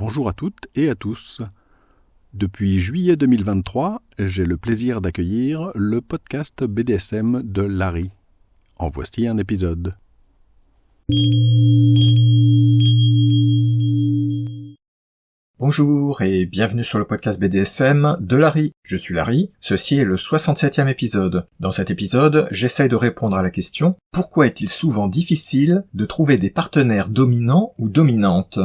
Bonjour à toutes et à tous. Depuis juillet 2023, j'ai le plaisir d'accueillir le podcast BDSM de Larry. En voici un épisode. Bonjour et bienvenue sur le podcast BDSM de Larry. Je suis Larry, ceci est le 67e épisode. Dans cet épisode, j'essaye de répondre à la question « Pourquoi est-il souvent difficile de trouver des partenaires dominants ou dominantes ?»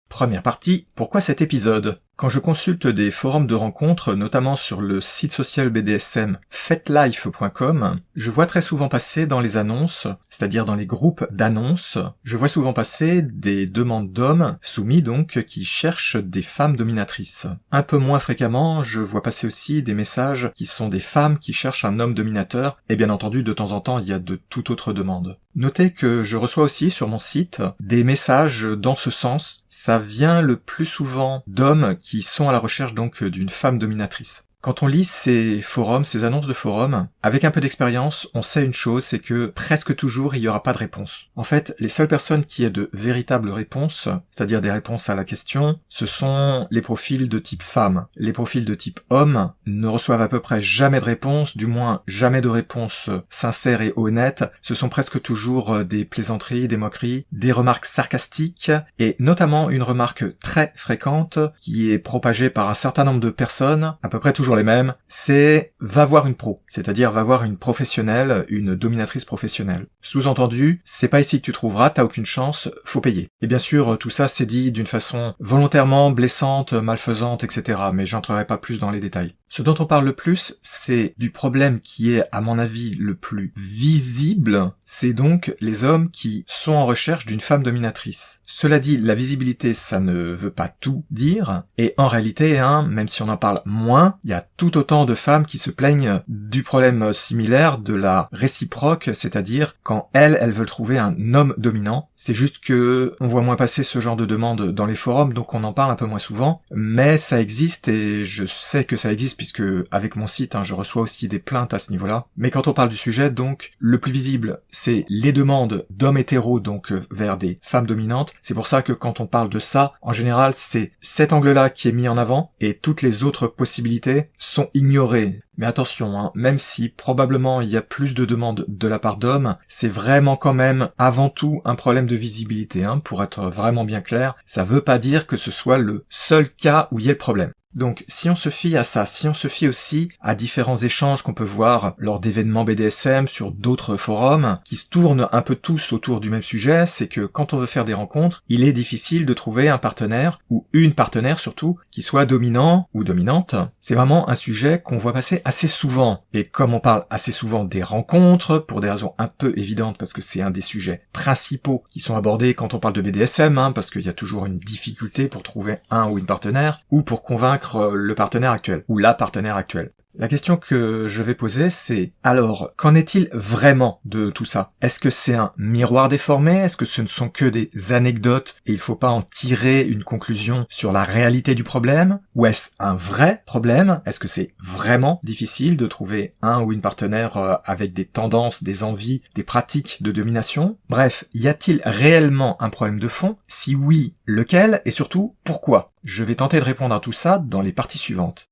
Première partie, pourquoi cet épisode ? Quand je consulte des forums de rencontres, notamment sur le site social BDSM fetlife.com, je vois très souvent passer dans les annonces, c'est-à-dire dans les groupes d'annonces, je vois souvent passer des demandes d'hommes, soumis donc, qui cherchent des femmes dominatrices. Un peu moins fréquemment, je vois passer aussi des messages qui sont des femmes qui cherchent un homme dominateur, et bien entendu, de temps en temps, il y a de toute autre demande. Notez que je reçois aussi sur mon site des messages dans ce sens. Ça vient le plus souvent d'hommes qui sont à la recherche donc d'une femme dominatrice. Quand on lit ces forums, ces annonces de forums, avec un peu d'expérience, on sait une chose, c'est que presque toujours il n'y aura pas de réponse. En fait, les seules personnes qui aient de véritables réponses, c'est-à-dire des réponses à la question, ce sont les profils de type femme. Les profils de type homme ne reçoivent à peu près jamais de réponse, du moins jamais de réponse sincère et honnête. Ce sont presque toujours des plaisanteries, des moqueries, des remarques sarcastiques, et notamment une remarque très fréquente qui est propagée par un certain nombre de personnes, à peu près toujours les mêmes, c'est « va voir une pro », c'est-à-dire va voir une professionnelle, une dominatrice professionnelle. Sous-entendu, c'est pas ici que tu trouveras, t'as aucune chance, faut payer. Et bien sûr, tout ça c'est dit d'une façon volontairement blessante, malfaisante, etc., mais j'entrerai pas plus dans les détails. Ce dont on parle le plus, c'est du problème qui est, à mon avis, le plus visible, c'est donc les hommes qui sont en recherche d'une femme dominatrice. Cela dit, la visibilité, ça ne veut pas tout dire, et en réalité, même si on en parle moins, il y a tout autant de femmes qui se plaignent du problème similaire, de la réciproque, c'est-à-dire quand elles veulent trouver un homme dominant. C'est juste que on voit moins passer ce genre de demande dans les forums, donc on en parle un peu moins souvent, mais ça existe, et je sais que ça existe puisque avec mon site, je reçois aussi des plaintes à ce niveau-là. Mais quand on parle du sujet, donc, le plus visible, c'est les demandes d'hommes hétéros, donc vers des femmes dominantes. C'est pour ça que quand on parle de ça, en général, c'est cet angle-là qui est mis en avant, et toutes les autres possibilités sont ignorées. Mais attention, même si probablement il y a plus de demandes de la part d'hommes, c'est vraiment quand même avant tout un problème de visibilité, pour être vraiment bien clair. Ça veut pas dire que ce soit le seul cas où il y a le problème. Donc, si on se fie à ça, si on se fie aussi à différents échanges qu'on peut voir lors d'événements BDSM sur d'autres forums, qui se tournent un peu tous autour du même sujet, c'est que quand on veut faire des rencontres, il est difficile de trouver un partenaire, ou une partenaire surtout, qui soit dominant ou dominante. C'est vraiment un sujet qu'on voit passer assez souvent. Et comme on parle assez souvent des rencontres, pour des raisons un peu évidentes, parce que c'est un des sujets principaux qui sont abordés quand on parle de BDSM, parce qu'il y a toujours une difficulté pour trouver un ou une partenaire, ou pour convaincre le partenaire actuel, ou la partenaire actuelle. La question que je vais poser, c'est alors, qu'en est-il vraiment de tout ça ? Est-ce que c'est un miroir déformé ? Est-ce que ce ne sont que des anecdotes et il faut pas en tirer une conclusion sur la réalité du problème ? Ou est-ce un vrai problème ? Est-ce que c'est vraiment difficile de trouver un ou une partenaire avec des tendances, des envies, des pratiques de domination ? Bref, y a-t-il réellement un problème de fond ? Si oui, lequel ? Et surtout, pourquoi ? Je vais tenter de répondre à tout ça dans les parties suivantes.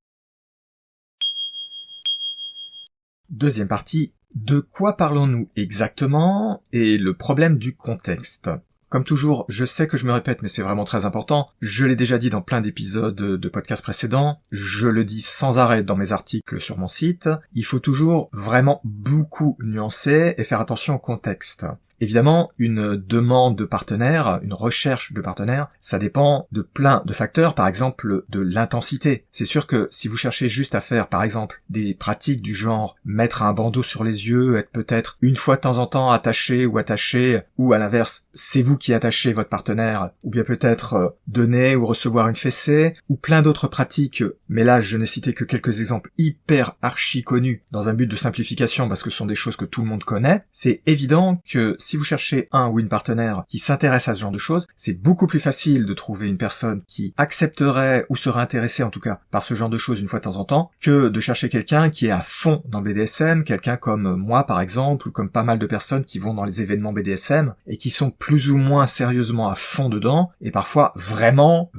Deuxième partie, de quoi parlons-nous exactement et le problème du contexte. Comme toujours, je sais que je me répète, mais c'est vraiment très important. Je l'ai déjà dit dans plein d'épisodes de podcasts précédents. Je le dis sans arrêt dans mes articles sur mon site. Il faut toujours vraiment beaucoup nuancer et faire attention au contexte. Évidemment, une demande de partenaire, une recherche de partenaire, ça dépend de plein de facteurs, par exemple de l'intensité. C'est sûr que si vous cherchez juste à faire, par exemple, des pratiques du genre mettre un bandeau sur les yeux, être peut-être une fois de temps en temps attaché, ou à l'inverse, c'est vous qui attachez votre partenaire, ou bien peut-être donner ou recevoir une fessée, ou plein d'autres pratiques, mais là je n'ai cité que quelques exemples hyper archi connus dans un but de simplification parce que ce sont des choses que tout le monde connaît, c'est évident que si vous cherchez un ou une partenaire qui s'intéresse à ce genre de choses, c'est beaucoup plus facile de trouver une personne qui accepterait ou serait intéressée en tout cas par ce genre de choses une fois de temps en temps, que de chercher quelqu'un qui est à fond dans le BDSM, quelqu'un comme moi par exemple, ou comme pas mal de personnes qui vont dans les événements BDSM et qui sont plus ou moins sérieusement à fond dedans, et parfois vraiment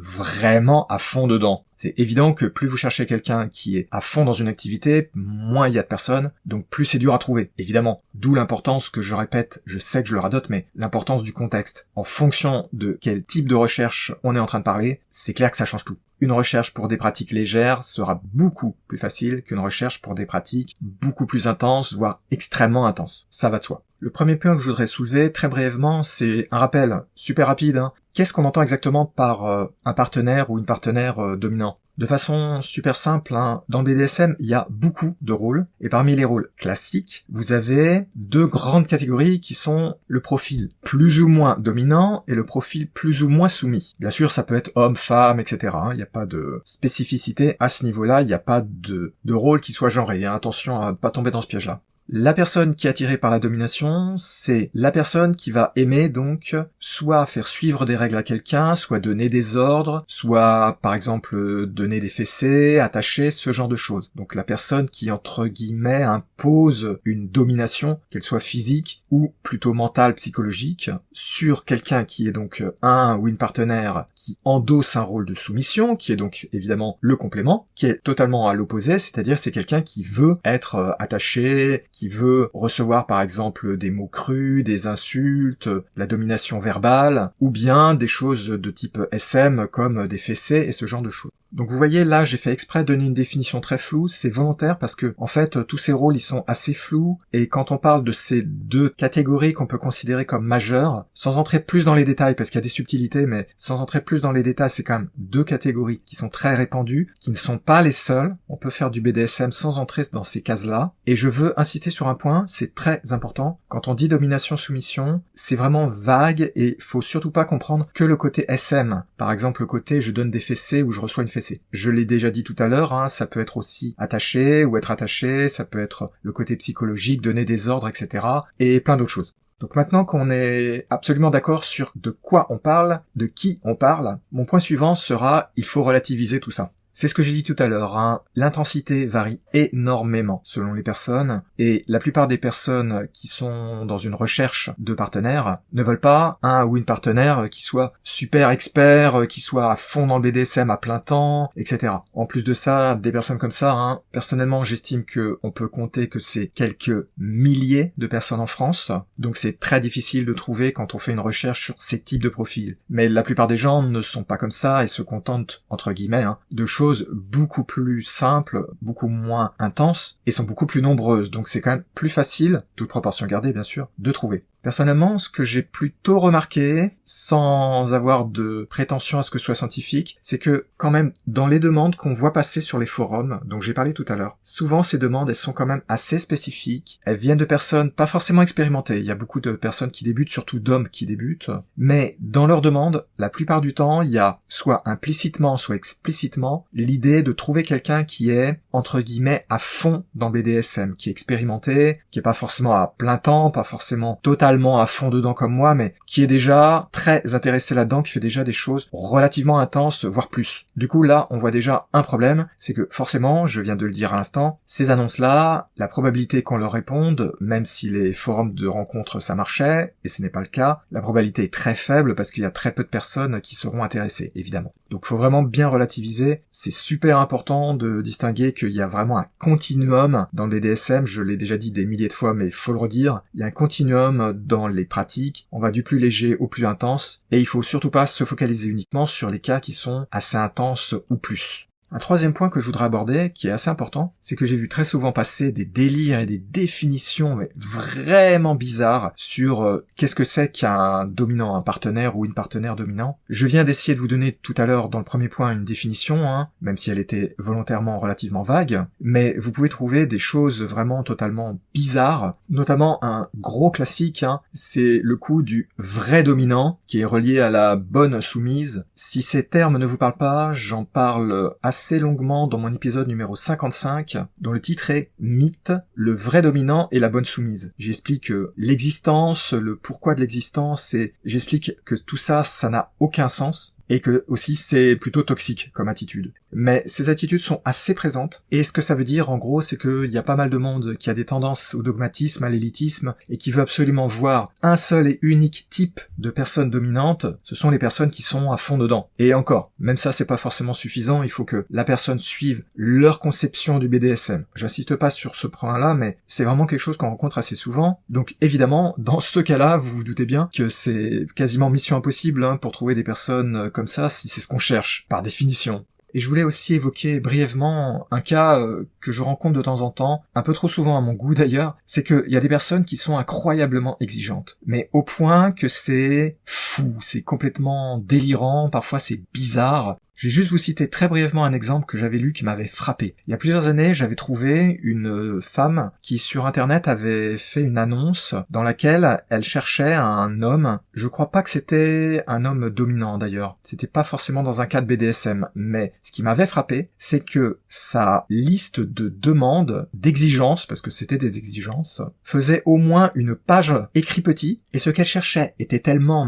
à fond dedans. C'est évident que plus vous cherchez quelqu'un qui est à fond dans une activité, moins il y a de personnes, donc plus c'est dur à trouver, évidemment. D'où l'importance que je répète, je sais que je le radote, mais l'importance du contexte. En fonction de quel type de recherche on est en train de parler, c'est clair que ça change tout. Une recherche pour des pratiques légères sera beaucoup plus facile qu'une recherche pour des pratiques beaucoup plus intenses, voire extrêmement intenses. Ça va de soi. Le premier point que je voudrais soulever, très brièvement, c'est un rappel super rapide. Qu'est-ce qu'on entend exactement par un partenaire ou une partenaire dominant ? De façon super simple, dans le BDSM, il y a beaucoup de rôles, et parmi les rôles classiques, vous avez deux grandes catégories qui sont le profil plus ou moins dominant et le profil plus ou moins soumis. Bien sûr, ça peut être homme, femme, etc. Il n'y a pas de spécificité à ce niveau-là, il n'y a pas de rôle qui soit genré. Attention à ne pas tomber dans ce piège-là. La personne qui est attirée par la domination, c'est la personne qui va aimer donc soit faire suivre des règles à quelqu'un, soit donner des ordres, soit par exemple donner des fessées, attacher, ce genre de choses. Donc la personne qui entre guillemets impose une domination, qu'elle soit physique ou plutôt mentale, psychologique, sur quelqu'un qui est donc un ou une partenaire qui endosse un rôle de soumission, qui est donc évidemment le complément, qui est totalement à l'opposé, c'est-à-dire c'est quelqu'un qui veut être attaché, qui veut recevoir par exemple des mots crus, des insultes, la domination verbale, ou bien des choses de type SM comme des fessées et ce genre de choses. Donc vous voyez, là j'ai fait exprès de donner une définition très floue, c'est volontaire parce que en fait tous ces rôles ils sont assez flous, et quand on parle de ces deux catégories qu'on peut considérer comme majeures, sans entrer plus dans les détails parce qu'il y a des subtilités, mais sans entrer plus dans les détails, c'est quand même deux catégories qui sont très répandues, qui ne sont pas les seules. On peut faire du BDSM sans entrer dans ces cases-là, et je veux inciter sur un point, c'est très important. Quand on dit domination-soumission, c'est vraiment vague et faut surtout pas comprendre que le côté SM. Par exemple, le côté je donne des fessées ou je reçois une fessée. Je l'ai déjà dit tout à l'heure, ça peut être aussi attaché ou être attaché, ça peut être le côté psychologique, donner des ordres, etc. et plein d'autres choses. Donc maintenant qu'on est absolument d'accord sur de quoi on parle, de qui on parle, mon point suivant sera il faut relativiser tout ça. C'est ce que j'ai dit tout à l'heure, l'intensité varie énormément selon les personnes, et la plupart des personnes qui sont dans une recherche de partenaire ne veulent pas un ou une partenaire qui soit super expert, qui soit à fond dans le BDSM à plein temps, etc. En plus de ça, des personnes comme ça, personnellement j'estime que on peut compter que c'est quelques milliers de personnes en France, donc c'est très difficile de trouver quand on fait une recherche sur ces types de profils. Mais la plupart des gens ne sont pas comme ça et se contentent, entre guillemets, de choses beaucoup plus simples, beaucoup moins intenses, et sont beaucoup plus nombreuses, donc c'est quand même plus facile, toute proportion gardée bien sûr, de trouver. Personnellement, ce que j'ai plutôt remarqué, sans avoir de prétention à ce que ce soit scientifique, c'est que quand même, dans les demandes qu'on voit passer sur les forums, dont j'ai parlé tout à l'heure, souvent ces demandes, elles sont quand même assez spécifiques, elles viennent de personnes pas forcément expérimentées, il y a beaucoup de personnes qui débutent, surtout d'hommes qui débutent, mais dans leurs demandes, la plupart du temps, il y a soit implicitement, soit explicitement, l'idée de trouver quelqu'un qui est, entre guillemets, à fond dans BDSM, qui est expérimenté, qui est pas forcément à plein temps, pas forcément totalement à fond dedans comme moi, mais qui est déjà très intéressé là-dedans, qui fait déjà des choses relativement intenses, voire plus. Du coup, là, on voit déjà un problème, c'est que forcément, je viens de le dire à l'instant, ces annonces-là, la probabilité qu'on leur réponde, même si les forums de rencontres ça marchait, et ce n'est pas le cas, la probabilité est très faible parce qu'il y a très peu de personnes qui seront intéressées, évidemment. Donc faut vraiment bien relativiser, c'est super important de distinguer qu'il y a vraiment un continuum dans le BDSM, je l'ai déjà dit des milliers de fois mais faut le redire, il y a un continuum dans les pratiques, on va du plus léger au plus intense, et il faut surtout pas se focaliser uniquement sur les cas qui sont assez intenses ou plus. Un troisième point que je voudrais aborder, qui est assez important, c'est que j'ai vu très souvent passer des délires et des définitions mais vraiment bizarres sur qu'est-ce que c'est qu'un dominant, un partenaire ou une partenaire dominant. Je viens d'essayer de vous donner tout à l'heure dans le premier point une définition, même si elle était volontairement relativement vague, mais vous pouvez trouver des choses vraiment totalement bizarres, notamment un gros classique, c'est le coup du vrai dominant, qui est relié à la bonne soumise. Si ces termes ne vous parlent pas, j'en parle assez assez longuement dans mon épisode numéro 55, dont le titre est « Mythe, le vrai dominant et la bonne soumise ». J'explique l'existence, le pourquoi de l'existence, et j'explique que tout ça, ça n'a aucun sens. Et que aussi c'est plutôt toxique comme attitude. Mais ces attitudes sont assez présentes, et ce que ça veut dire en gros c'est qu'il y a pas mal de monde qui a des tendances au dogmatisme, à l'élitisme, et qui veut absolument voir un seul et unique type de personnes dominantes, ce sont les personnes qui sont à fond dedans. Et encore, même ça c'est pas forcément suffisant, il faut que la personne suive leur conception du BDSM. J'insiste pas sur ce point-là, mais c'est vraiment quelque chose qu'on rencontre assez souvent, donc évidemment, dans ce cas-là, vous vous doutez bien que c'est quasiment mission impossible pour trouver des personnes comme ça si c'est ce qu'on cherche, par définition. Et je voulais aussi évoquer brièvement un cas que je rencontre de temps en temps, un peu trop souvent à mon goût d'ailleurs, c'est qu'il y a des personnes qui sont incroyablement exigeantes, mais au point que c'est fou, c'est complètement délirant, parfois c'est bizarre. Je vais juste vous citer très brièvement un exemple que j'avais lu qui m'avait frappé. Il y a plusieurs années, j'avais trouvé une femme qui sur internet avait fait une annonce dans laquelle elle cherchait un homme. Je crois pas que c'était un homme dominant d'ailleurs. C'était pas forcément dans un cas de BDSM. Mais ce qui m'avait frappé, c'est que sa liste de demandes, d'exigences, parce que c'était des exigences, faisait au moins une page écrit petit. Et ce qu'elle cherchait était tellement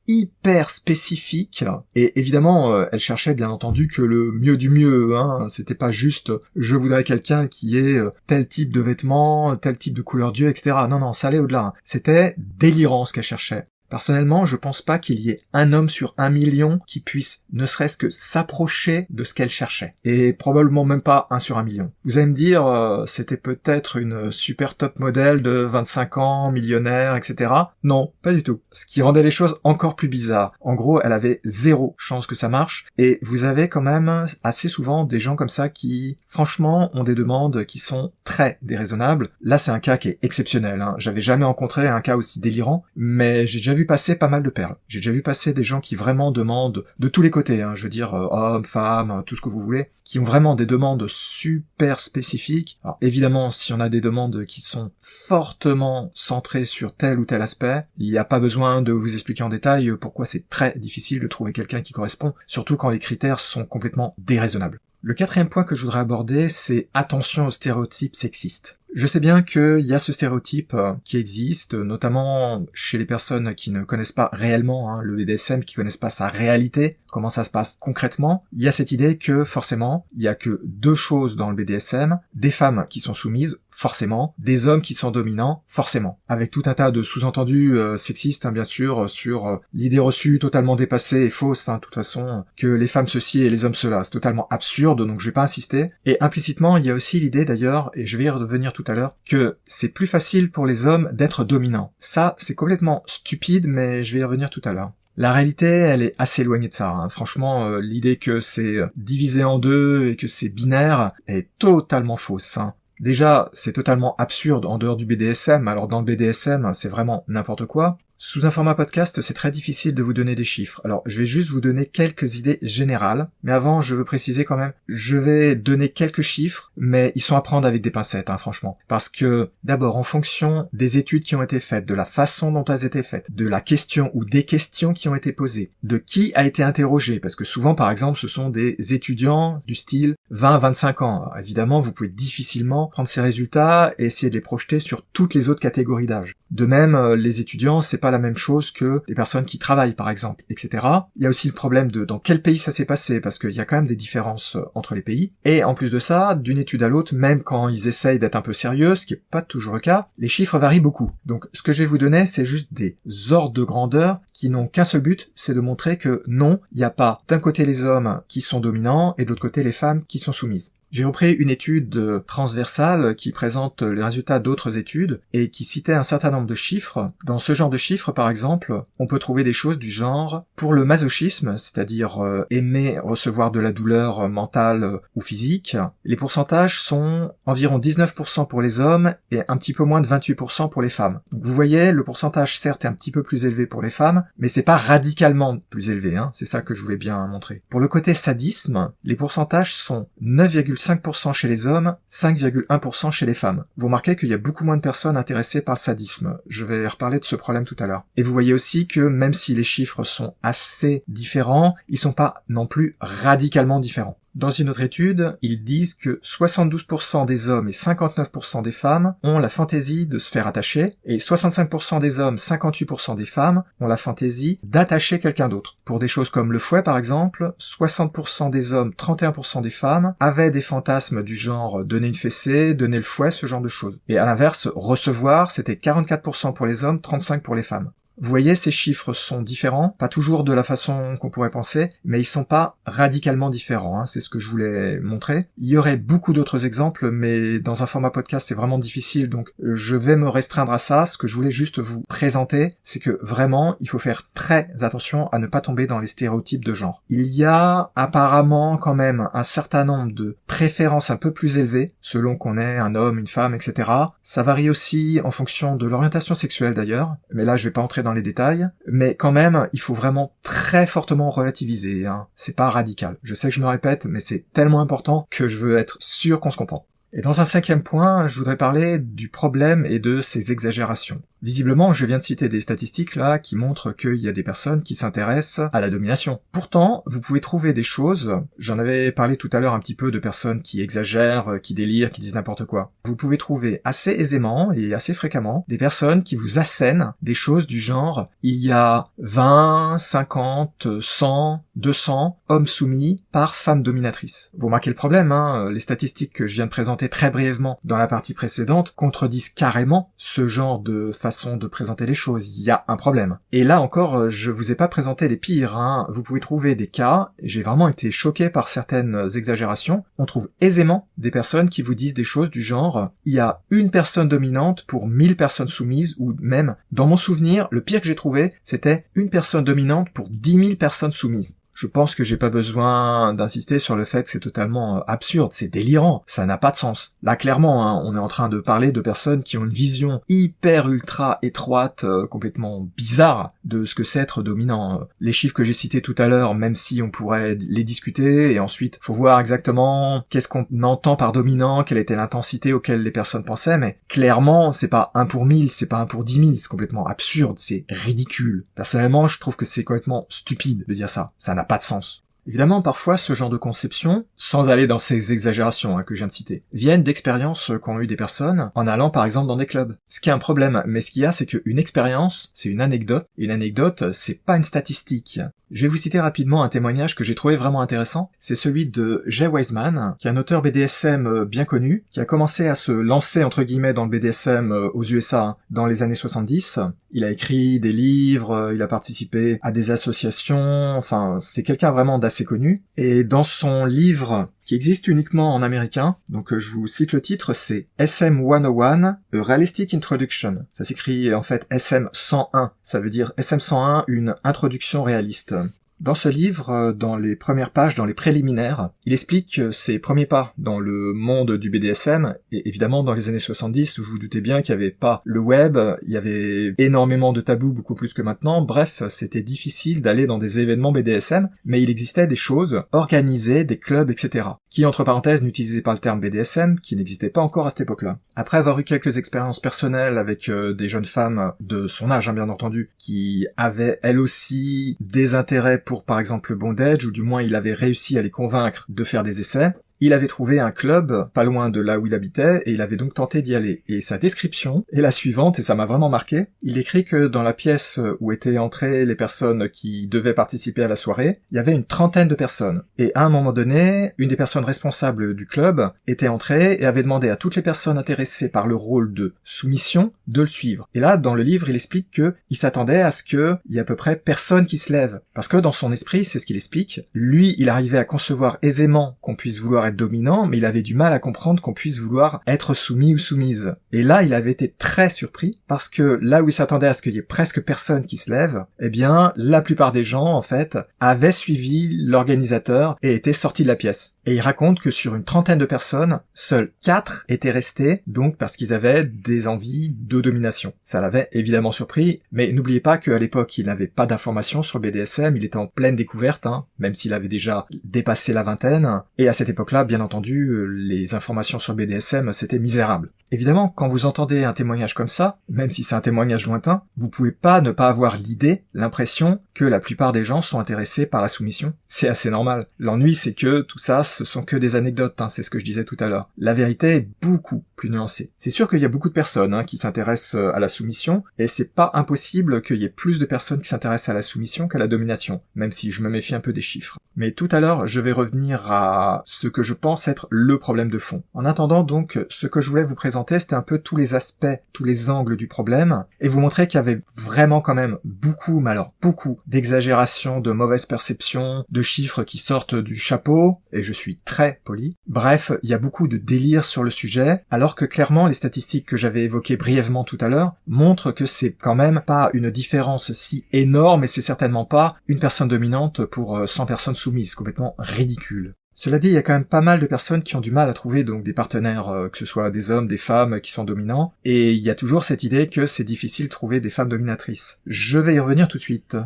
hyper spécifique. Et évidemment, elle cherchait bien entendu que le mieux du mieux, c'était pas juste je voudrais quelqu'un qui ait tel type de vêtements, tel type de couleur d'yeux, etc. Non, ça allait au-delà. C'était délirant ce qu'elle cherchait. Personnellement, je pense pas qu'il y ait un homme sur 1 million qui puisse ne serait-ce que s'approcher de ce qu'elle cherchait. Et probablement même pas 1 sur 1 million. Vous allez me dire, c'était peut-être une super top modèle de 25 ans, millionnaire, etc. Non, pas du tout. Ce qui rendait les choses encore plus bizarres. En gros, elle avait 0 chance que ça marche. Et vous avez quand même assez souvent des gens comme ça qui, franchement, ont des demandes qui sont très déraisonnables. Là, c'est un cas qui est exceptionnel. J'avais jamais rencontré un cas aussi délirant, mais j'ai déjà vu passer pas mal de perles. J'ai déjà vu passer des gens qui vraiment demandent de tous les côtés, je veux dire hommes, femmes, tout ce que vous voulez, qui ont vraiment des demandes super spécifiques. Alors évidemment, si on a des demandes qui sont fortement centrées sur tel ou tel aspect, il n'y a pas besoin de vous expliquer en détail pourquoi c'est très difficile de trouver quelqu'un qui correspond, surtout quand les critères sont complètement déraisonnables. Le 4e point que je voudrais aborder, c'est attention aux stéréotypes sexistes. Je sais bien qu'il y a ce stéréotype qui existe, notamment chez les personnes qui ne connaissent pas réellement le BDSM, qui connaissent pas sa réalité, comment ça se passe concrètement. Il y a cette idée que forcément, il y a que 2 choses dans le BDSM, des femmes qui sont soumises, forcément, des hommes qui sont dominants, forcément. Avec tout un tas de sous-entendus sexistes, bien sûr, sur l'idée reçue totalement dépassée et fausse, de toute façon, que les femmes ceci et les hommes cela. C'est totalement absurde, donc je vais pas insister. Et implicitement, il y a aussi l'idée d'ailleurs, et je vais y revenir tout à l'heure, que c'est plus facile pour les hommes d'être dominants. Ça, c'est complètement stupide, mais je vais y revenir tout à l'heure. La réalité, elle est assez éloignée de ça. Franchement, l'idée que c'est divisé en 2 et que c'est binaire est totalement fausse. Déjà, c'est totalement absurde en dehors du BDSM, alors dans le BDSM, c'est vraiment n'importe quoi. Sous un format podcast, c'est très difficile de vous donner des chiffres. Alors, je vais juste vous donner quelques idées générales. Mais avant, je veux préciser quand même, je vais donner quelques chiffres, mais ils sont à prendre avec des pincettes, franchement. Parce que, d'abord, en fonction des études qui ont été faites, de la façon dont elles étaient faites, de la question ou des questions qui ont été posées, de qui a été interrogé, parce que souvent, par exemple, ce sont des étudiants du style 20-25 ans. Alors, évidemment, vous pouvez difficilement prendre ces résultats et essayer de les projeter sur toutes les autres catégories d'âge. De même, les étudiants, c'est pas la même chose que les personnes qui travaillent, par exemple, etc. Il y a aussi le problème de dans quel pays ça s'est passé, parce qu'il y a quand même des différences entre les pays. Et en plus de ça, d'une étude à l'autre, même quand ils essayent d'être un peu sérieux, ce qui est pas toujours le cas, les chiffres varient beaucoup. Donc, ce que je vais vous donner, c'est juste des ordres de grandeur qui n'ont qu'un seul but, c'est de montrer que non, il n'y a pas d'un côté les hommes qui sont dominants et de l'autre côté les femmes qui sont soumises. J'ai repris une étude transversale qui présente les résultats d'autres études et qui citait un certain nombre de chiffres. Dans ce genre de chiffres, par exemple, on peut trouver des choses du genre pour le masochisme, c'est-à-dire aimer recevoir de la douleur mentale ou physique. Les pourcentages sont environ 19% pour les hommes et un petit peu moins de 28% pour les femmes. Donc vous voyez, le pourcentage certes est un petit peu plus élevé pour les femmes, mais c'est pas radicalement plus élevé, c'est ça que je voulais bien montrer. Pour le côté sadisme, les pourcentages sont 9,5% chez les hommes, 5,1% chez les femmes. Vous remarquez qu'il y a beaucoup moins de personnes intéressées par le sadisme. Je vais reparler de ce problème tout à l'heure. Et vous voyez aussi que même si les chiffres sont assez différents, ils sont pas non plus radicalement différents. Dans une autre étude, ils disent que 72% des hommes et 59% des femmes ont la fantaisie de se faire attacher, et 65% des hommes, 58% des femmes ont la fantaisie d'attacher quelqu'un d'autre. Pour des choses comme le fouet par exemple, 60% des hommes, 31% des femmes avaient des fantasmes du genre donner une fessée, donner le fouet, ce genre de choses. Et à l'inverse, recevoir, c'était 44% pour les hommes, 35% pour les femmes. Vous voyez, ces chiffres sont différents, pas toujours de la façon qu'on pourrait penser, mais ils sont pas radicalement différents, hein, c'est ce que je voulais montrer. Il y aurait beaucoup d'autres exemples, mais dans un format podcast c'est vraiment difficile, donc je vais me restreindre à ça. Ce que je voulais juste vous présenter, c'est que vraiment, il faut faire très attention à ne pas tomber dans les stéréotypes de genre. Il y a apparemment quand même un certain nombre de préférences un peu plus élevées, selon qu'on est un homme, une femme, etc. Ça varie aussi en fonction de l'orientation sexuelle d'ailleurs, mais là je vais pas entrer dans les détails, mais quand même, il faut vraiment très fortement relativiser, hein. C'est pas radical. Je sais que je me répète, mais c'est tellement important que je veux être sûr qu'on se comprend. Et dans un 5e point, je voudrais parler du problème et de ses exagérations. Visiblement, je viens de citer des statistiques là qui montrent qu'il y a des personnes qui s'intéressent à la domination. Pourtant, vous pouvez trouver des choses, j'en avais parlé tout à l'heure un petit peu de personnes qui exagèrent, qui délirent, qui disent n'importe quoi. Vous pouvez trouver assez aisément et assez fréquemment des personnes qui vous assènent des choses du genre il y a 20, 50, 100, 200 hommes soumis par femme dominatrice. Vous remarquez le problème, hein, les statistiques que je viens de présenter très brièvement dans la partie précédente contredisent carrément ce genre de façon de présenter les choses. Il y a un problème. Et là encore, je vous ai pas présenté les pires, hein. Vous pouvez trouver des cas, j'ai vraiment été choqué par certaines exagérations. On trouve aisément des personnes qui vous disent des choses du genre il y a une personne dominante pour 1000 personnes soumises, ou même, dans mon souvenir, le pire que j'ai trouvé, c'était une personne dominante pour 10 000 personnes soumises. Je pense que j'ai pas besoin d'insister sur le fait que c'est totalement absurde, c'est délirant, ça n'a pas de sens. Là, clairement, hein, on est en train de parler de personnes qui ont une vision hyper ultra étroite, complètement bizarre de ce que c'est être dominant. Les chiffres que j'ai cités tout à l'heure, même si on pourrait les discuter, et ensuite, faut voir exactement qu'est-ce qu'on entend par dominant, quelle était l'intensité auquel les personnes pensaient, mais clairement, c'est pas 1 pour 1000, c'est pas 1 pour 10 000, c'est complètement absurde, c'est ridicule. Personnellement, je trouve que c'est complètement stupide de dire ça. Ça n'a pas de sens. Évidemment, parfois, ce genre de conception, sans aller dans ces exagérations que je viens de citer, viennent d'expériences qu'ont eu des personnes en allant par exemple dans des clubs. Ce qui est un problème, mais ce qu'il y a, c'est qu'une expérience, c'est une anecdote, et une anecdote, c'est pas une statistique. Je vais vous citer rapidement un témoignage que j'ai trouvé vraiment intéressant. C'est celui de Jay Wiseman, qui est un auteur BDSM bien connu, qui a commencé à se lancer entre guillemets dans le BDSM aux USA dans les années 70. Il a écrit des livres, il a participé à des associations, enfin c'est quelqu'un vraiment d'assez connu. Et dans son livre qui existe uniquement en américain, donc je vous cite le titre, c'est SM 101, A Realistic Introduction. Ça s'écrit en fait SM 101, ça veut dire SM 101, une introduction réaliste. Dans ce livre, dans les premières pages, dans les préliminaires, il explique ses premiers pas dans le monde du BDSM, et évidemment dans les années 70, vous vous doutez bien qu'il n'y avait pas le web, il y avait énormément de tabous, beaucoup plus que maintenant, bref, c'était difficile d'aller dans des événements BDSM, mais il existait des choses organisées, des clubs, etc., qui, entre parenthèses, n'utilisaient pas le terme BDSM, qui n'existait pas encore à cette époque-là. Après avoir eu quelques expériences personnelles avec des jeunes femmes de son âge, bien entendu, qui avaient elles aussi des intérêts pour par exemple le bondage, ou du moins il avait réussi à les convaincre de faire des essais, il avait trouvé un club pas loin de là où il habitait, et il avait donc tenté d'y aller. Et sa description est la suivante, et ça m'a vraiment marqué. Il écrit que dans la pièce où étaient entrées les personnes qui devaient participer à la soirée, il y avait une 30aine de personnes. Et à un moment donné, une des personnes responsables du club était entrée et avait demandé à toutes les personnes intéressées par le rôle de soumission de le suivre. Et là, dans le livre, il explique que il s'attendait à ce qu'il y ait à peu près personne qui se lève. Parce que dans son esprit, c'est ce qu'il explique, lui, il arrivait à concevoir aisément qu'on puisse vouloir être dominant, mais il avait du mal à comprendre qu'on puisse vouloir être soumis ou soumise. Et là, il avait été très surpris, parce que là où il s'attendait à ce qu'il y ait presque personne qui se lève, eh bien, la plupart des gens, en fait, avaient suivi l'organisateur et étaient sortis de la pièce. Et il raconte que sur une 30aine de personnes, seuls 4 étaient restés, donc parce qu'ils avaient des envies de domination. Ça l'avait évidemment surpris, mais n'oubliez pas qu'à l'époque, il n'avait pas d'informations sur le BDSM, il était en pleine découverte, même s'il avait déjà dépassé la vingtaine, et à cette époque-là, bien entendu, les informations sur le BDSM, c'était misérable. Évidemment, quand vous entendez un témoignage comme ça, même si c'est un témoignage lointain, vous pouvez pas ne pas avoir l'idée, l'impression que la plupart des gens sont intéressés par la soumission. C'est assez normal. L'ennui, c'est que tout ça, ce sont que des anecdotes, c'est ce que je disais tout à l'heure. La vérité est beaucoup plus nuancée. C'est sûr qu'il y a beaucoup de personnes qui s'intéressent à la soumission, et c'est pas impossible qu'il y ait plus de personnes qui s'intéressent à la soumission qu'à la domination, même si je me méfie un peu des chiffres. Mais tout à l'heure, je vais revenir à ce que je pense être le problème de fond. En attendant donc, ce que je voulais vous présenter, c'était un peu tous les aspects, tous les angles du problème, et vous montrer qu'il y avait vraiment quand même beaucoup, mais alors beaucoup, d'exagérations, de mauvaises perceptions, de chiffres qui sortent du chapeau, et je suis très poli. Bref, il y a beaucoup de délire sur le sujet, alors que clairement les statistiques que j'avais évoquées brièvement tout à l'heure montrent que c'est quand même pas une différence si énorme, et c'est certainement pas une personne dominante pour 100 personnes soumises, complètement ridicule. Cela dit, il y a quand même pas mal de personnes qui ont du mal à trouver donc des partenaires, que ce soit des hommes, des femmes qui sont dominants, et il y a toujours cette idée que c'est difficile de trouver des femmes dominatrices. Je vais y revenir tout de suite.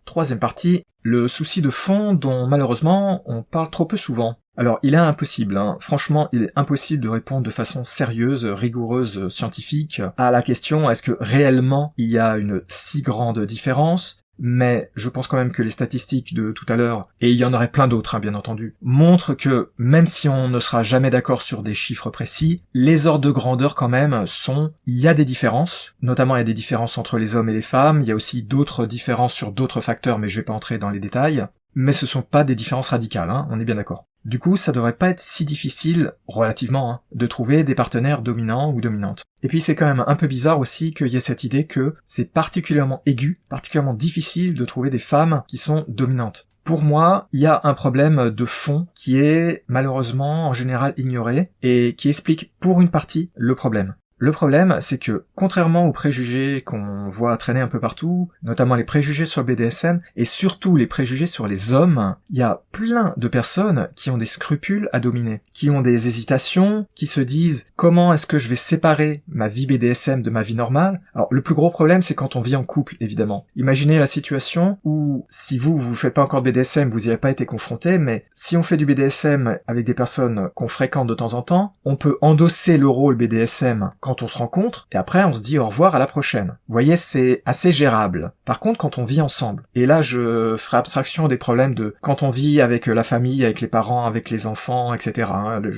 Troisième partie, le souci de fond dont malheureusement on parle trop peu souvent. Alors il est impossible, franchement il est impossible de répondre de façon sérieuse, rigoureuse, scientifique à la question est-ce que réellement il y a une si grande différence, mais je pense quand même que les statistiques de tout à l'heure, et il y en aurait plein d'autres bien entendu, montrent que même si on ne sera jamais d'accord sur des chiffres précis, les ordres de grandeur quand même sont, il y a des différences, notamment il y a des différences entre les hommes et les femmes, il y a aussi d'autres différences sur d'autres facteurs, mais je vais pas entrer dans les détails, mais ce sont pas des différences radicales, on est bien d'accord. Du coup, ça devrait pas être si difficile, relativement, de trouver des partenaires dominants ou dominantes. Et puis c'est quand même un peu bizarre aussi qu'il y ait cette idée que c'est particulièrement aigu, particulièrement difficile de trouver des femmes qui sont dominantes. Pour moi, il y a un problème de fond qui est malheureusement en général ignoré et qui explique pour une partie le problème. Le problème, c'est que, contrairement aux préjugés qu'on voit traîner un peu partout, notamment les préjugés sur le BDSM, et surtout les préjugés sur les hommes, il y a plein de personnes qui ont des scrupules à dominer, qui ont des hésitations, qui se disent « Comment est-ce que je vais séparer ma vie BDSM de ma vie normale ?» Alors, le plus gros problème, c'est quand on vit en couple, évidemment. Imaginez la situation où, si vous faites pas encore de BDSM, vous n'y avez pas été confronté, mais si on fait du BDSM avec des personnes qu'on fréquente de temps en temps, on peut endosser le rôle BDSM quand on se rencontre, et après on se dit au revoir à la prochaine. Vous voyez, c'est assez gérable. Par contre, quand on vit ensemble, et là je ferai abstraction des problèmes de quand on vit avec la famille, avec les parents, avec les enfants, etc.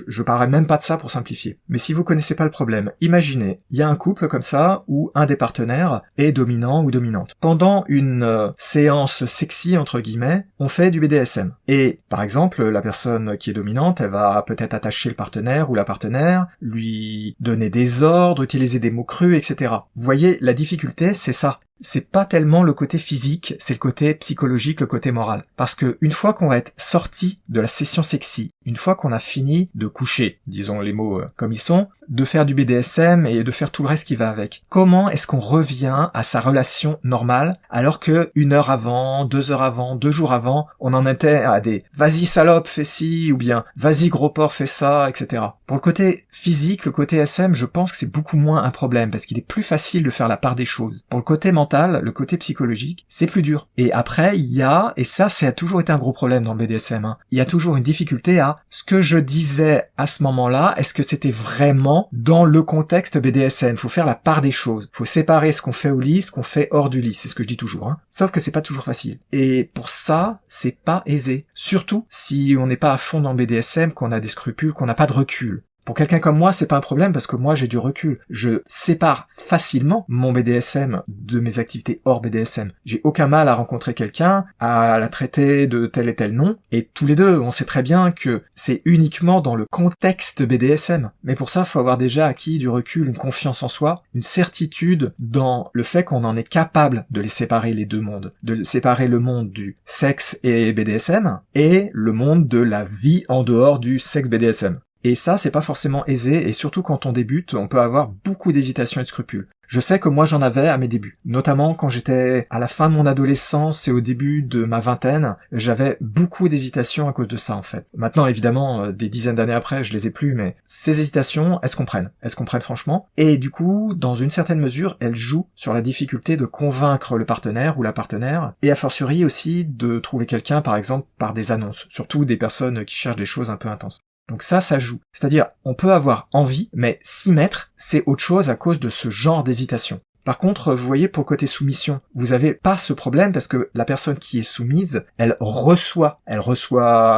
Je parlerai même pas de ça pour simplifier. Mais si vous connaissez pas le problème, imaginez, il y a un couple comme ça, où un des partenaires est dominant ou dominante. Pendant une séance sexy, entre guillemets, on fait du BDSM. Et, par exemple, la personne qui est dominante, elle va peut-être attacher le partenaire ou la partenaire, lui donner des ordres, utiliser des mots crus, etc. Vous voyez, la difficulté, c'est ça. C'est pas tellement le côté physique, c'est le côté psychologique, le côté moral. Parce que une fois qu'on va être sorti de la session sexy, une fois qu'on a fini de coucher, disons les mots comme ils sont, de faire du BDSM et de faire tout le reste qui va avec, comment est-ce qu'on revient à sa relation normale alors que 1 heure avant, 2 heures avant, 2 jours avant, on en était à des « vas-y salope, fais ci » ou bien « vas-y gros porc, fais ça », etc. Pour le côté physique, le côté SM, je pense que c'est beaucoup moins un problème parce qu'il est plus facile de faire la part des choses. Pour le côté mental, le côté psychologique, c'est plus dur. Et après, il y a, et ça a toujours été un gros problème dans le BDSM, il y a toujours une difficulté à ce que je disais à ce moment-là, est-ce que c'était vraiment dans le contexte BDSM? Faut faire la part des choses. Faut séparer ce qu'on fait au lit, ce qu'on fait hors du lit. C'est ce que je dis toujours, Sauf que c'est pas toujours facile. Et pour ça, c'est pas aisé. Surtout si on n'est pas à fond dans le BDSM, qu'on a des scrupules, qu'on n'a pas de recul. Pour quelqu'un comme moi, c'est pas un problème parce que moi j'ai du recul. Je sépare facilement mon BDSM de mes activités hors BDSM. J'ai aucun mal à rencontrer quelqu'un, à la traiter de tel et tel nom, et tous les deux, on sait très bien que c'est uniquement dans le contexte BDSM. Mais pour ça, faut avoir déjà acquis du recul, une confiance en soi, une certitude dans le fait qu'on en est capable de les séparer les deux mondes, de séparer le monde du sexe et BDSM et le monde de la vie en dehors du sexe BDSM. Et ça, c'est pas forcément aisé, et surtout quand on débute, on peut avoir beaucoup d'hésitation et de scrupules. Je sais que moi j'en avais à mes débuts, notamment quand j'étais à la fin de mon adolescence et au début de ma vingtaine, j'avais beaucoup d'hésitations à cause de ça en fait. Maintenant évidemment, des dizaines d'années après, je les ai plus, mais ces hésitations, elles se comprennent franchement, et du coup, dans une certaine mesure, elles jouent sur la difficulté de convaincre le partenaire ou la partenaire, et a fortiori aussi de trouver quelqu'un par exemple par des annonces, surtout des personnes qui cherchent des choses un peu intenses. Donc ça joue. C'est-à-dire, on peut avoir envie, mais s'y mettre, c'est autre chose à cause de ce genre d'hésitation. Par contre, vous voyez, pour le côté soumission, vous avez pas ce problème parce que la personne qui est soumise, elle reçoit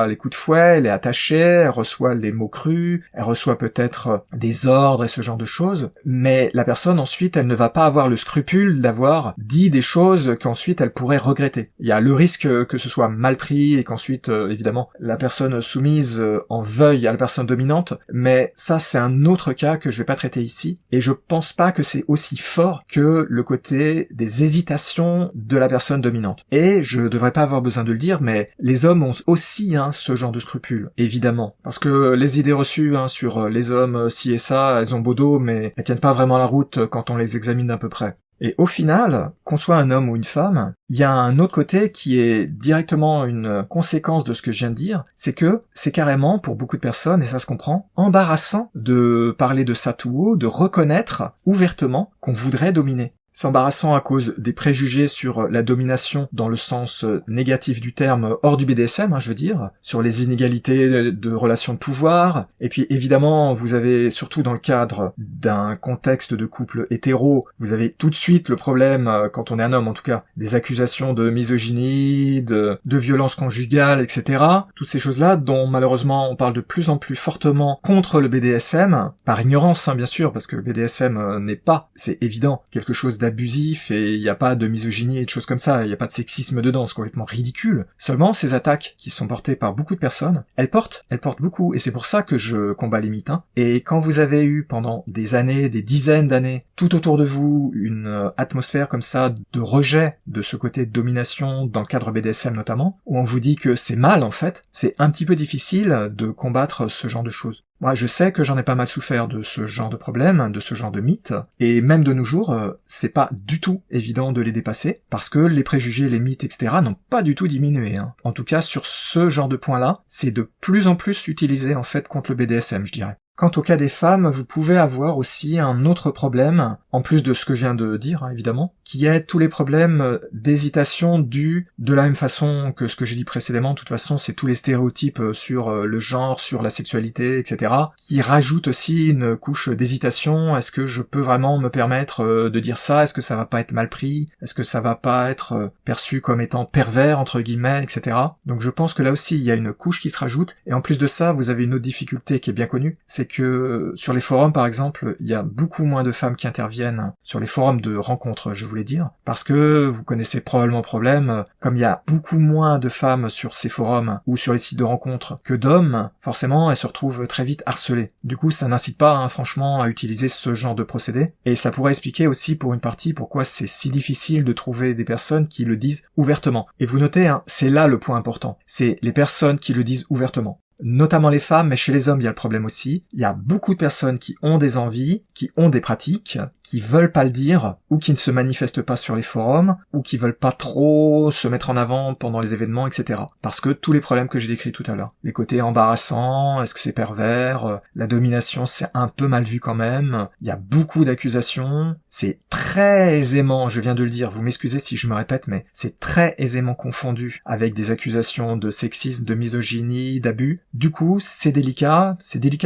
les coups de fouet, elle est attachée, elle reçoit les mots crus, elle reçoit peut-être des ordres et ce genre de choses, mais la personne ensuite, elle ne va pas avoir le scrupule d'avoir dit des choses qu'ensuite elle pourrait regretter. Il y a le risque que ce soit mal pris et qu'ensuite, évidemment, la personne soumise en veuille à la personne dominante, mais ça c'est un autre cas que je vais pas traiter ici, et je pense pas que c'est aussi fort que le côté des hésitations de la personne dominante. Et je devrais pas avoir besoin de le dire, mais les hommes ont aussi ce genre de scrupules, évidemment. Parce que les idées reçues sur les hommes, ci et ça, elles ont beau dos, mais elles tiennent pas vraiment la route quand on les examine d'un peu près. Et au final, qu'on soit un homme ou une femme, il y a un autre côté qui est directement une conséquence de ce que je viens de dire, c'est que c'est carrément, pour beaucoup de personnes, et ça se comprend, embarrassant de parler de ça tout haut, de reconnaître ouvertement qu'on voudrait dominer. C'est embarrassant à cause des préjugés sur la domination dans le sens négatif du terme, hors du BDSM, je veux dire, sur les inégalités de relations de pouvoir, et puis évidemment, vous avez, surtout dans le cadre d'un contexte de couple hétéro, vous avez tout de suite le problème, quand on est un homme en tout cas, des accusations de misogynie, de violence conjugale, etc. Toutes ces choses-là dont malheureusement on parle de plus en plus fortement contre le BDSM, par ignorance bien sûr, parce que le BDSM n'est pas, c'est évident, quelque chose abusif et il n'y a pas de misogynie et de choses comme ça, il n'y a pas de sexisme dedans, c'est complètement ridicule. Seulement, ces attaques qui sont portées par beaucoup de personnes, elles portent beaucoup, et c'est pour ça que je combats les mythes. Et quand vous avez eu pendant des années, des dizaines d'années, tout autour de vous, une atmosphère comme ça de rejet de ce côté de domination dans le cadre BDSM notamment, où on vous dit que c'est mal en fait, c'est un petit peu difficile de combattre ce genre de choses. Moi, je sais que j'en ai pas mal souffert de ce genre de problème, de ce genre de mythes, et même de nos jours, c'est pas du tout évident de les dépasser, parce que les préjugés, les mythes, etc. n'ont pas du tout diminué. En tout cas, sur ce genre de point-là, c'est de plus en plus utilisé en fait contre le BDSM, je dirais. Quant au cas des femmes, vous pouvez avoir aussi un autre problème, en plus de ce que je viens de dire, évidemment, qui est tous les problèmes d'hésitation dus de la même façon que ce que j'ai dit précédemment. De toute façon, c'est tous les stéréotypes sur le genre, sur la sexualité, etc., qui rajoutent aussi une couche d'hésitation. Est-ce que je peux vraiment me permettre de dire ça? Est-ce que ça va pas être mal pris? Est-ce que ça va pas être perçu comme étant pervers, entre guillemets, etc. Donc je pense que là aussi, il y a une couche qui se rajoute, et en plus de ça, vous avez une autre difficulté qui est bien connue, c'est que sur les forums par exemple, il y a beaucoup moins de femmes qui interviennent sur les forums de rencontres, je voulais dire, parce que vous connaissez probablement le problème, comme il y a beaucoup moins de femmes sur ces forums ou sur les sites de rencontres que d'hommes, forcément elles se retrouvent très vite harcelées. Du coup ça n'incite pas franchement à utiliser ce genre de procédé, et ça pourrait expliquer aussi pour une partie pourquoi c'est si difficile de trouver des personnes qui le disent ouvertement. Et vous notez, c'est là le point important, c'est les personnes qui le disent ouvertement. Notamment les femmes, mais chez les hommes il y a le problème aussi. Il y a beaucoup de personnes qui ont des envies, qui ont des pratiques, qui veulent pas le dire, ou qui ne se manifestent pas sur les forums, ou qui veulent pas trop se mettre en avant pendant les événements, etc. Parce que tous les problèmes que j'ai décrits tout à l'heure. Les côtés embarrassants, est-ce que c'est pervers, la domination c'est un peu mal vu quand même, il y a beaucoup d'accusations, c'est très aisément, je viens de le dire, vous m'excusez si je me répète, mais c'est très aisément confondu avec des accusations de sexisme, de misogynie, d'abus. Du coup, c'est délicat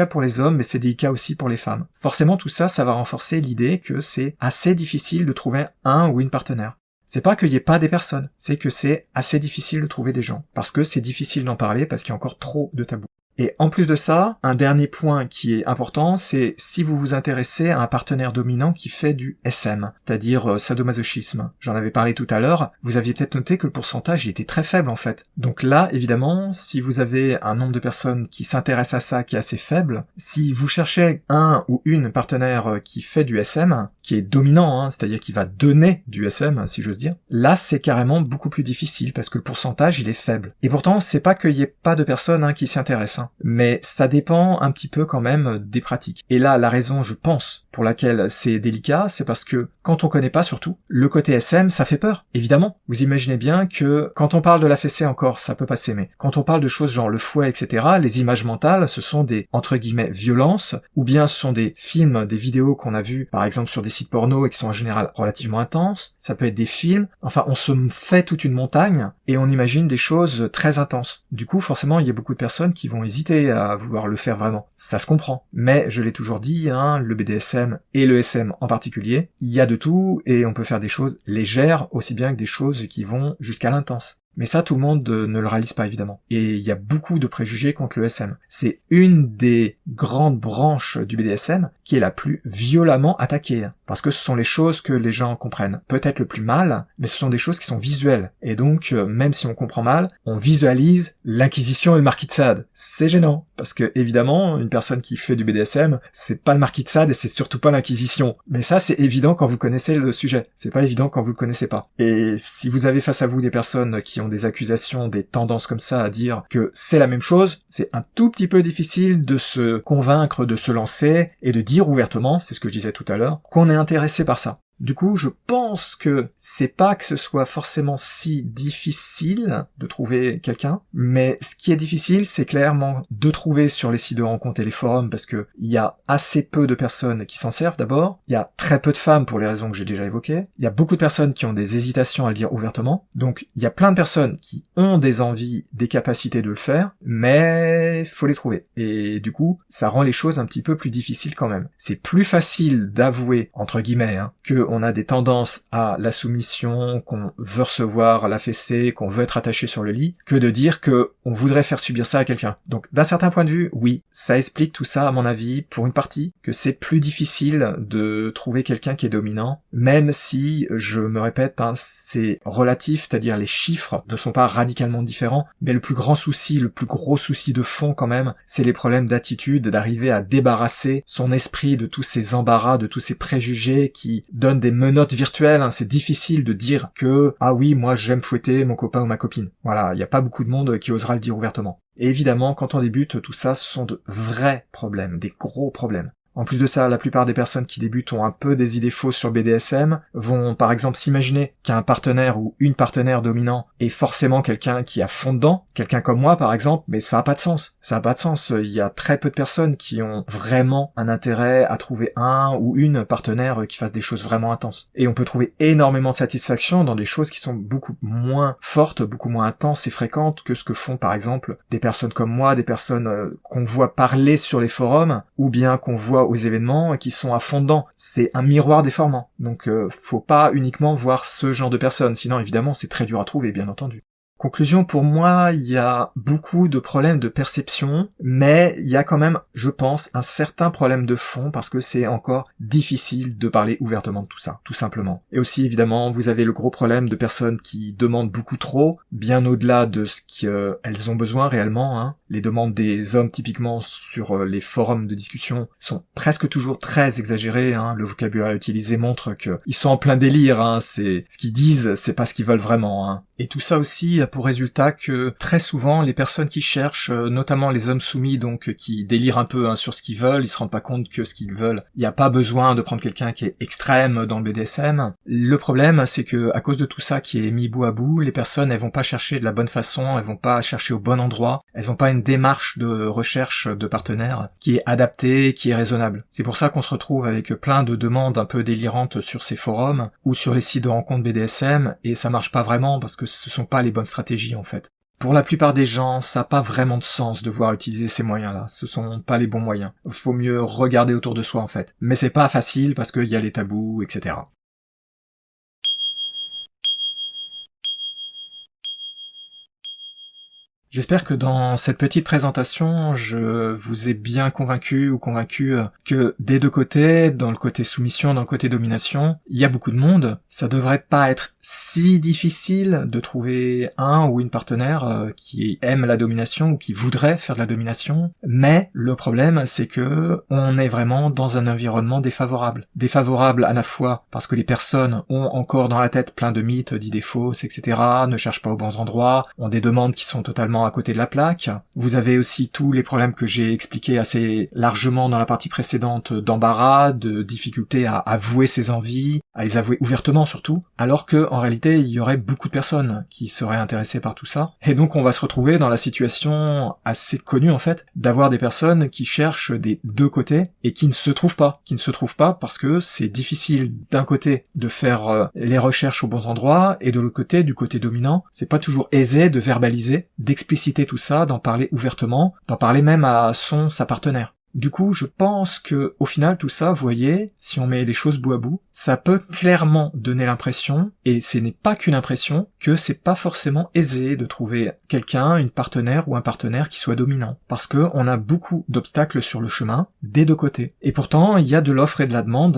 pour les hommes, mais c'est délicat aussi pour les femmes. Forcément, tout ça, ça va renforcer l'idée que c'est assez difficile de trouver un ou une partenaire. C'est pas qu'il y ait pas des personnes, c'est que c'est assez difficile de trouver des gens. Parce que c'est difficile d'en parler, parce qu'il y a encore trop de tabous. Et en plus de ça, un dernier point qui est important, c'est si vous vous intéressez à un partenaire dominant qui fait du SM, c'est-à-dire sadomasochisme. J'en avais parlé tout à l'heure, vous aviez peut-être noté que le pourcentage était très faible en fait. Donc là, évidemment, si vous avez un nombre de personnes qui s'intéressent à ça qui est assez faible, si vous cherchez un ou une partenaire qui fait du SM, qui est dominant, c'est-à-dire qui va donner du SM, si j'ose dire, là c'est carrément beaucoup plus difficile parce que le pourcentage il est faible. Et pourtant, c'est pas qu'il y ait pas de personnes qui s'y intéressent. ça. Mais ça dépend un petit peu quand même des pratiques. Et là, la raison, je pense, pour laquelle c'est délicat, c'est parce que quand on connaît pas surtout, le côté SM, ça fait peur, évidemment. Vous imaginez bien que quand on parle de la fessée encore, ça peut passer, mais quand on parle de choses genre le fouet, etc., les images mentales, ce sont des, entre guillemets, violences, ou bien ce sont des films, des vidéos qu'on a vues, par exemple sur des sites porno et qui sont en général relativement intenses, ça peut être des films, enfin on se fait toute une montagne, et on imagine des choses très intenses. Du coup, forcément, il y a beaucoup de personnes qui vont hésiter à vouloir le faire vraiment. Ça se comprend. Mais, je l'ai toujours dit, hein, le BDSM et le SM en particulier, il y a de tout, et on peut faire des choses légères, aussi bien que des choses qui vont jusqu'à l'intense. Mais ça, tout le monde ne le réalise pas, évidemment. Et il y a beaucoup de préjugés contre le SM. C'est une des grandes branches du BDSM qui est la plus violemment attaquée. Parce que ce sont les choses que les gens comprennent peut-être le plus mal, mais ce sont des choses qui sont visuelles. Et donc, même si on comprend mal, on visualise l'Inquisition et le Marquis de Sade. C'est gênant. Parce que, évidemment, une personne qui fait du BDSM, c'est pas le Marquis de Sade et c'est surtout pas l'Inquisition. Mais ça, c'est évident quand vous connaissez le sujet. C'est pas évident quand vous le connaissez pas. Et si vous avez face à vous des personnes qui ont des accusations, des tendances comme ça à dire que c'est la même chose, c'est un tout petit peu difficile de se convaincre de se lancer et de dire ouvertement, c'est ce que je disais tout à l'heure, qu'on est intéressé par ça. Du coup, je pense que c'est pas que ce soit forcément si difficile de trouver quelqu'un, mais ce qui est difficile, c'est clairement de trouver sur les sites de rencontres et les forums, parce que il y a assez peu de personnes qui s'en servent d'abord, il y a très peu de femmes pour les raisons que j'ai déjà évoquées, il y a beaucoup de personnes qui ont des hésitations à le dire ouvertement, donc il y a plein de personnes qui ont des envies, des capacités de le faire, mais faut les trouver. Et du coup, ça rend les choses un petit peu plus difficiles quand même. C'est plus facile d'avouer, entre guillemets, que on a des tendances à la soumission, qu'on veut recevoir la fessée, qu'on veut être attaché sur le lit, que de dire que on voudrait faire subir ça à quelqu'un. Donc, d'un certain point de vue, oui, ça explique tout ça, à mon avis, pour une partie, que c'est plus difficile de trouver quelqu'un qui est dominant, même si, je me répète, c'est relatif, c'est-à-dire les chiffres ne sont pas radicalement différents, mais le plus grand souci, le plus gros souci de fond quand même, c'est les problèmes d'attitude, d'arriver à débarrasser son esprit de tous ces embarras, de tous ces préjugés qui donnent des menottes virtuelles, c'est difficile de dire que « Ah oui, moi j'aime fouetter mon copain ou ma copine ». Voilà, il n'y a pas beaucoup de monde qui osera le dire ouvertement. Et évidemment, quand on débute, tout ça, ce sont de vrais problèmes, des gros problèmes. En plus de ça, la plupart des personnes qui débutent ont un peu des idées fausses sur BDSM, vont par exemple s'imaginer qu'un partenaire ou une partenaire dominant est forcément quelqu'un qui a fond dedans, quelqu'un comme moi par exemple, mais ça a pas de sens. Ça a pas de sens. Il y a très peu de personnes qui ont vraiment un intérêt à trouver un ou une partenaire qui fasse des choses vraiment intenses. Et on peut trouver énormément de satisfaction dans des choses qui sont beaucoup moins fortes, beaucoup moins intenses et fréquentes que ce que font par exemple des personnes comme moi, des personnes qu'on voit parler sur les forums, ou bien qu'on voit aux événements qui sont à fond dedans. C'est un miroir déformant. Donc faut pas uniquement voir ce genre de personnes, sinon évidemment c'est très dur à trouver, bien entendu. Conclusion, pour moi, il y a beaucoup de problèmes de perception, mais il y a quand même, je pense, un certain problème de fond parce que c'est encore difficile de parler ouvertement de tout ça, tout simplement. Et aussi, évidemment, vous avez le gros problème de personnes qui demandent beaucoup trop, bien au-delà de ce qu'elles ont besoin réellement. Les demandes des hommes, typiquement, sur les forums de discussion, sont presque toujours très exagérées. Le vocabulaire utilisé montre qu'ils sont en plein délire. C'est ce qu'ils disent, c'est pas ce qu'ils veulent vraiment. Et tout ça aussi a pour résultat que très souvent les personnes qui cherchent, notamment les hommes soumis, donc qui délirent un peu sur ce qu'ils veulent, ils se rendent pas compte que ce qu'ils veulent, il n'y a pas besoin de prendre quelqu'un qui est extrême dans le BDSM. Le problème, c'est que à cause de tout ça qui est mis bout à bout, les personnes elles vont pas chercher de la bonne façon, elles vont pas chercher au bon endroit, elles ont pas une démarche de recherche de partenaire qui est adaptée, qui est raisonnable. C'est pour ça qu'on se retrouve avec plein de demandes un peu délirantes sur ces forums ou sur les sites de rencontres BDSM, et ça marche pas vraiment parce que ce sont pas les bonnes stratégies en fait. Pour la plupart des gens, ça n'a pas vraiment de sens de devoir utiliser ces moyens-là. Ce sont pas les bons moyens. Faut mieux regarder autour de soi en fait. Mais c'est pas facile parce qu'il y a les tabous, etc. J'espère que dans cette petite présentation, je vous ai bien convaincu ou convaincu que des deux côtés, dans le côté soumission, dans le côté domination, il y a beaucoup de monde. Ça devrait pas être si difficile de trouver un ou une partenaire qui aime la domination ou qui voudrait faire de la domination. Mais le problème, c'est que on est vraiment dans un environnement défavorable. Défavorable à la fois parce que les personnes ont encore dans la tête plein de mythes, d'idées fausses, etc., ne cherchent pas aux bons endroits, ont des demandes qui sont totalement totalement à côté de la plaque. Vous avez aussi tous les problèmes que j'ai expliqués assez largement dans la partie précédente d'embarras, de difficulté à avouer ses envies, à les avouer ouvertement surtout, alors que en réalité il y aurait beaucoup de personnes qui seraient intéressées par tout ça. Et donc on va se retrouver dans la situation assez connue en fait, d'avoir des personnes qui cherchent des deux côtés et qui ne se trouvent pas parce que c'est difficile d'un côté de faire les recherches aux bons endroits et de l'autre côté, du côté dominant, c'est pas toujours aisé de verbaliser, d'expliciter tout ça, d'en parler ouvertement, d'en parler même à sa partenaire. Du coup, je pense que, au final, tout ça, vous voyez, si on met les choses bout à bout, ça peut clairement donner l'impression, et ce n'est pas qu'une impression, que c'est pas forcément aisé de trouver quelqu'un, une partenaire ou un partenaire qui soit dominant. Parce que on a beaucoup d'obstacles sur le chemin, des deux côtés. Et pourtant, il y a de l'offre et de la demande,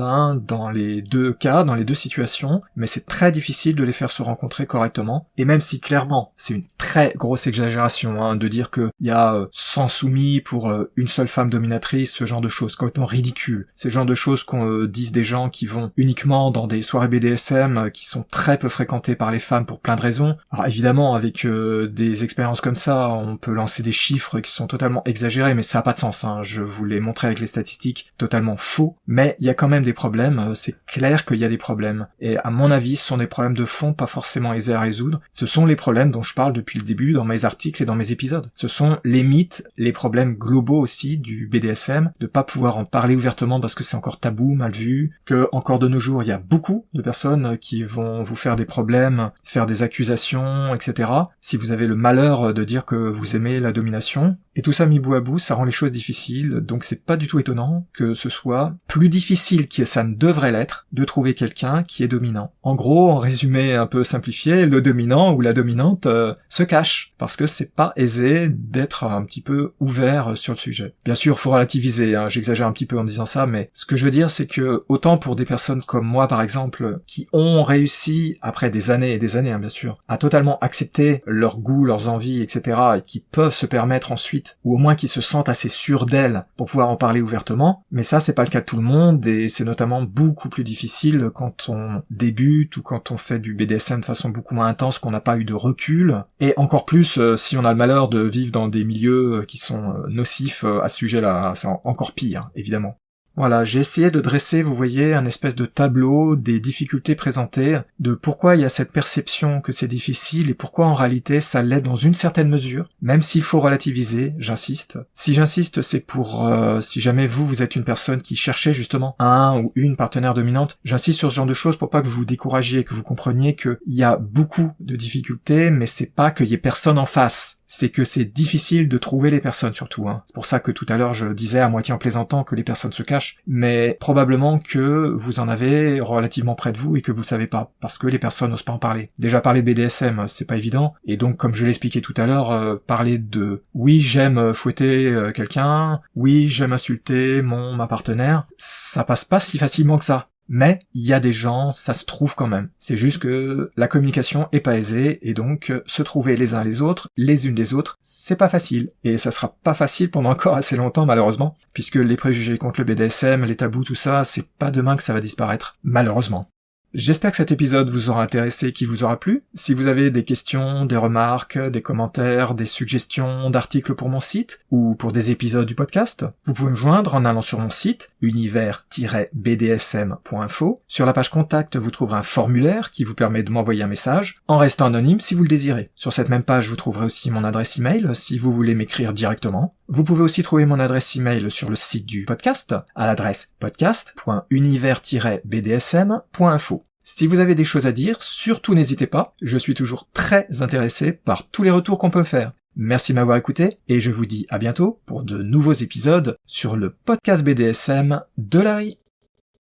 dans les deux cas, dans les deux situations, mais c'est très difficile de les faire se rencontrer correctement. Et même si clairement, c'est une très grosse exagération, de dire qu'il y a 100 soumis pour une seule femme dominatrice, ce genre de choses, complètement ridicule. C'est le genre de choses qu'on disent des gens qui vont uniquement dans des soirées BDSM qui sont très peu fréquentées par les femmes pour plein de raisons. Alors évidemment, avec des expériences comme ça, on peut lancer des chiffres qui sont totalement exagérés, mais ça n'a pas de sens. Je vous l'ai montré avec les statistiques, totalement faux. Mais il y a quand même des problèmes, c'est clair qu'il y a des problèmes. Et à mon avis, ce sont des problèmes de fond pas forcément aisés à résoudre. Ce sont les problèmes dont je parle depuis le début dans mes articles et dans mes épisodes. Ce sont les mythes, les problèmes globaux aussi du BDSM, de pas pouvoir en parler ouvertement parce que c'est encore tabou, mal vu, que encore de nos jours il y a beaucoup de personnes qui vont vous faire des problèmes, faire des accusations, etc. si vous avez le malheur de dire que vous aimez la domination. Et tout ça mis bout à bout, ça rend les choses difficiles, donc c'est pas du tout étonnant que ce soit plus difficile que ça ne devrait l'être de trouver quelqu'un qui est dominant. En gros, en résumé un peu simplifié, le dominant ou la dominante se cache, parce que c'est pas aisé d'être un petit peu ouvert sur le sujet. Bien sûr, faut relativiser, j'exagère un petit peu en disant ça, mais ce que je veux dire c'est que, autant pour des personnes comme moi par exemple, qui ont réussi, après des années et des années bien sûr, à totalement accepter leurs goûts, leurs envies, etc., et qui peuvent se permettre ensuite, ou au moins qui se sentent assez sûrs d'elles pour pouvoir en parler ouvertement, mais ça c'est pas le cas de tout le monde, et c'est notamment beaucoup plus difficile quand on débute ou quand on fait du BDSM de façon beaucoup moins intense, qu'on n'a pas eu de recul, et encore plus si on a le malheur de vivre dans des milieux qui sont nocifs à ce sujet-là, c'est encore pire, évidemment. Voilà, j'ai essayé de dresser, vous voyez, un espèce de tableau des difficultés présentées, de pourquoi il y a cette perception que c'est difficile et pourquoi en réalité ça l'est dans une certaine mesure, même s'il faut relativiser, j'insiste. Si j'insiste, c'est pour, si jamais vous êtes une personne qui cherchait justement un ou une partenaire dominante, j'insiste sur ce genre de choses pour pas que vous vous découragiez, que vous compreniez qu'il y a beaucoup de difficultés, mais c'est pas qu'il y ait personne en face. C'est que c'est difficile de trouver les personnes surtout. C'est pour ça que tout à l'heure je disais à moitié en plaisantant que les personnes se cachent, mais probablement que vous en avez relativement près de vous et que vous savez pas, parce que les personnes n'osent pas en parler. Déjà parler de BDSM, c'est pas évident, et donc comme je l'expliquais tout à l'heure, parler de « oui j'aime fouetter quelqu'un »,« oui j'aime insulter ma partenaire », ça passe pas si facilement que ça. Mais il y a des gens, ça se trouve quand même. C'est juste que la communication est pas aisée, et donc se trouver les uns les autres, les unes les autres, c'est pas facile. Et ça sera pas facile pendant encore assez longtemps malheureusement, puisque les préjugés contre le BDSM, les tabous, tout ça, c'est pas demain que ça va disparaître, malheureusement. J'espère que cet épisode vous aura intéressé, qu'il vous aura plu. Si vous avez des questions, des remarques, des commentaires, des suggestions d'articles pour mon site, ou pour des épisodes du podcast, vous pouvez me joindre en allant sur mon site, univers-bdsm.info. Sur la page contact, vous trouverez un formulaire qui vous permet de m'envoyer un message, en restant anonyme si vous le désirez. Sur cette même page, vous trouverez aussi mon adresse email, si vous voulez m'écrire directement. Vous pouvez aussi trouver mon adresse email sur le site du podcast, à l'adresse podcast.univers-bdsm.info. Si vous avez des choses à dire, surtout n'hésitez pas, je suis toujours très intéressé par tous les retours qu'on peut faire. Merci de m'avoir écouté, et je vous dis à bientôt pour de nouveaux épisodes sur le podcast BDSM de Larry.